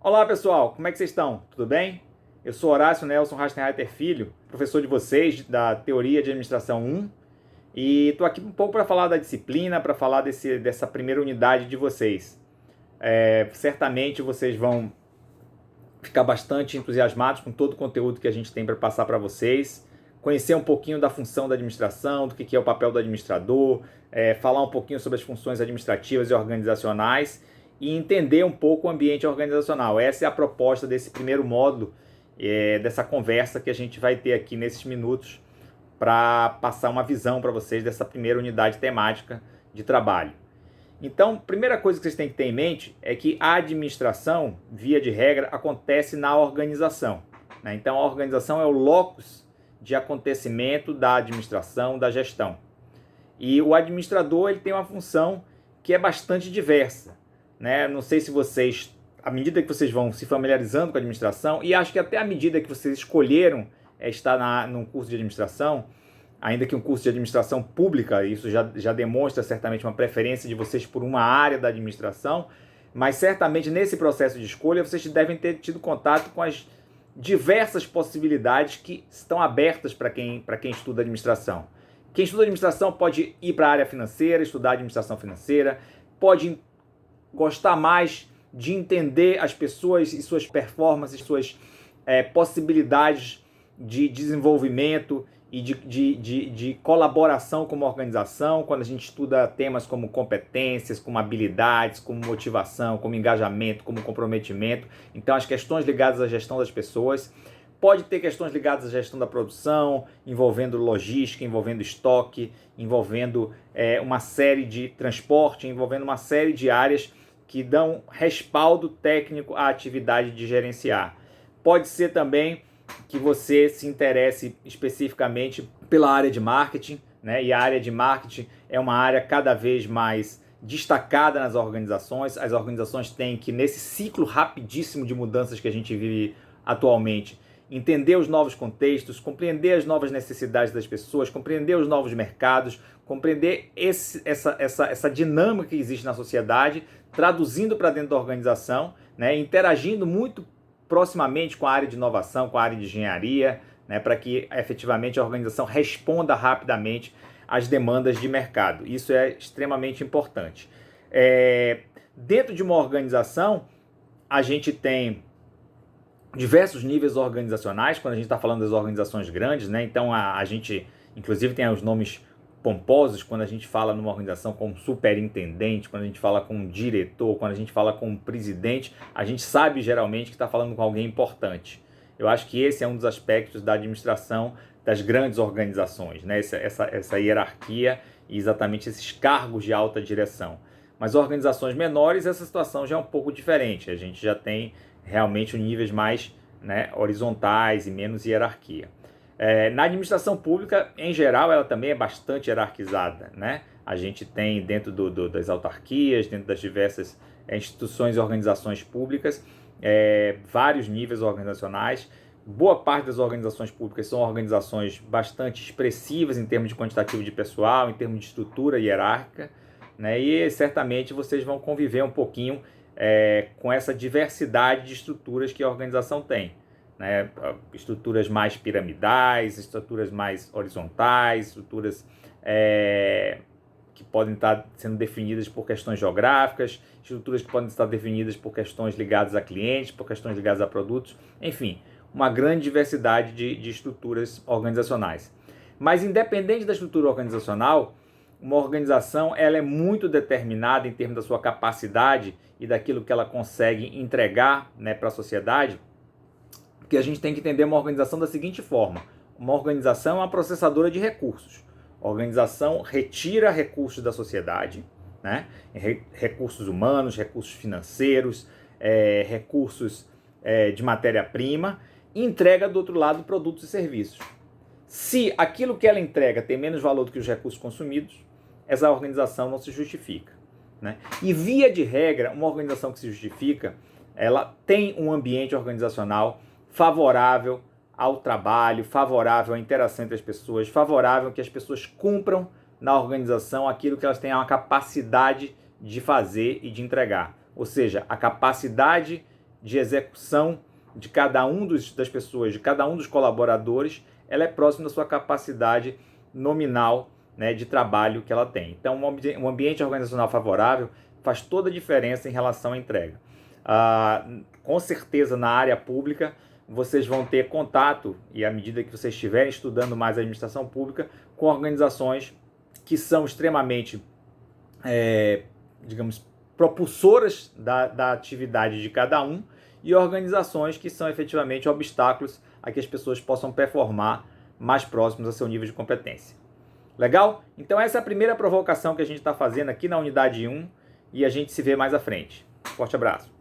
Olá pessoal, como é que vocês estão? Tudo bem? Eu sou Horácio Nelson Rastenreiter Filho, professor de vocês da Teoria de Administração 1 e estou aqui um pouco para falar da disciplina, para falar dessa primeira unidade de vocês. Certamente vocês vão ficar bastante entusiasmados com todo o conteúdo que a gente tem para passar para vocês, conhecer um pouquinho da função da administração, do que é o papel do administrador, falar um pouquinho sobre as funções administrativas e organizacionais e entender um pouco o ambiente organizacional. Essa é a proposta desse primeiro módulo, dessa conversa que a gente vai ter aqui nesses minutos para passar uma visão para vocês dessa primeira unidade temática de trabalho. Então, primeira coisa que vocês têm que ter em mente é que a administração, via de regra, acontece na organização, né? Então, a organização é o locus de acontecimento da administração, da gestão. E o administrador ele tem uma função que é bastante diversa, né? Não sei se vocês, à medida que vocês vão se familiarizando com a administração, e acho que até à medida que vocês escolheram estar num curso de administração, ainda que um curso de administração pública, isso já demonstra certamente uma preferência de vocês por uma área da administração, mas certamente nesse processo de escolha vocês devem ter tido contato com as diversas possibilidades que estão abertas para quem estuda administração. Quem estuda administração pode ir para a área financeira, estudar administração financeira, pode gostar mais de entender as pessoas e suas performances, suas possibilidades de desenvolvimento e de colaboração como organização, quando a gente estuda temas como competências, como habilidades, como motivação, como engajamento, como comprometimento. Então, as questões ligadas à gestão das pessoas. Pode ter questões ligadas à gestão da produção, envolvendo logística, envolvendo estoque, envolvendo uma série de transporte, envolvendo uma série de áreas que dão respaldo técnico à atividade de gerenciar. Pode ser também que você se interesse especificamente pela área de marketing, né? E a área de marketing é uma área cada vez mais destacada nas organizações. As organizações têm que, nesse ciclo rapidíssimo de mudanças que a gente vive atualmente, entender os novos contextos, compreender as novas necessidades das pessoas, compreender os novos mercados, compreender essa dinâmica que existe na sociedade, traduzindo para dentro da organização, né? Interagindo muito proximamente com a área de inovação, com a área de engenharia, né, para que efetivamente a organização responda rapidamente às demandas de mercado. Isso é extremamente importante. Dentro de uma organização, a gente tem diversos níveis organizacionais, quando a gente está falando das organizações grandes, né? Então a gente, inclusive, tem os nomes pomposos quando a gente fala numa organização com um superintendente, quando a gente fala com um diretor, quando a gente fala com um presidente, a gente sabe geralmente que está falando com alguém importante. Eu acho que esse é um dos aspectos da administração das grandes organizações, né? Essa hierarquia e exatamente esses cargos de alta direção. Mas organizações menores, essa situação já é um pouco diferente. A gente já tem realmente níveis mais, né, horizontais e menos hierarquia. Na administração pública, em geral, ela também é bastante hierarquizada, né? A gente tem dentro das autarquias, dentro das diversas instituições e organizações públicas, vários níveis organizacionais. Boa parte das organizações públicas são organizações bastante expressivas em termos de quantitativo de pessoal, em termos de estrutura hierárquica, né? E certamente vocês vão conviver um pouquinho com essa diversidade de estruturas que a organização tem, né? Estruturas mais piramidais, estruturas mais horizontais, estruturas que podem estar sendo definidas por questões geográficas, estruturas que podem estar definidas por questões ligadas a clientes, por questões ligadas a produtos, enfim, uma grande diversidade de estruturas organizacionais. Mas independente da estrutura organizacional, uma organização ela é muito determinada em termos da sua capacidade e daquilo que ela consegue entregar, né, para a sociedade, porque a gente tem que entender uma organização da seguinte forma: uma organização é uma processadora de recursos. A organização retira recursos da sociedade, né? Recursos humanos, recursos financeiros, recursos de matéria-prima, e entrega do outro lado produtos e serviços. Se aquilo que ela entrega tem menos valor do que os recursos consumidos, essa organização não se justifica, né? E via de regra, uma organização que se justifica, ela tem um ambiente organizacional favorável ao trabalho, favorável à interação entre as pessoas, favorável a que as pessoas cumpram na organização aquilo que elas têm uma capacidade de fazer e de entregar. Ou seja, a capacidade de execução de cada um das pessoas, de cada um dos colaboradores, ela é próxima da sua capacidade nominal, né, de trabalho que ela tem. Então, um ambiente organizacional favorável faz toda a diferença em relação à entrega. Com certeza, na área pública, vocês vão ter contato, e à medida que vocês estiverem estudando mais a administração pública, com organizações que são extremamente, digamos, propulsoras da atividade de cada um, e organizações que são efetivamente obstáculos a que as pessoas possam performar mais próximos a seu nível de competência. Legal? Então essa é a primeira provocação que a gente está fazendo aqui na unidade 1 e a gente se vê mais à frente. Forte abraço.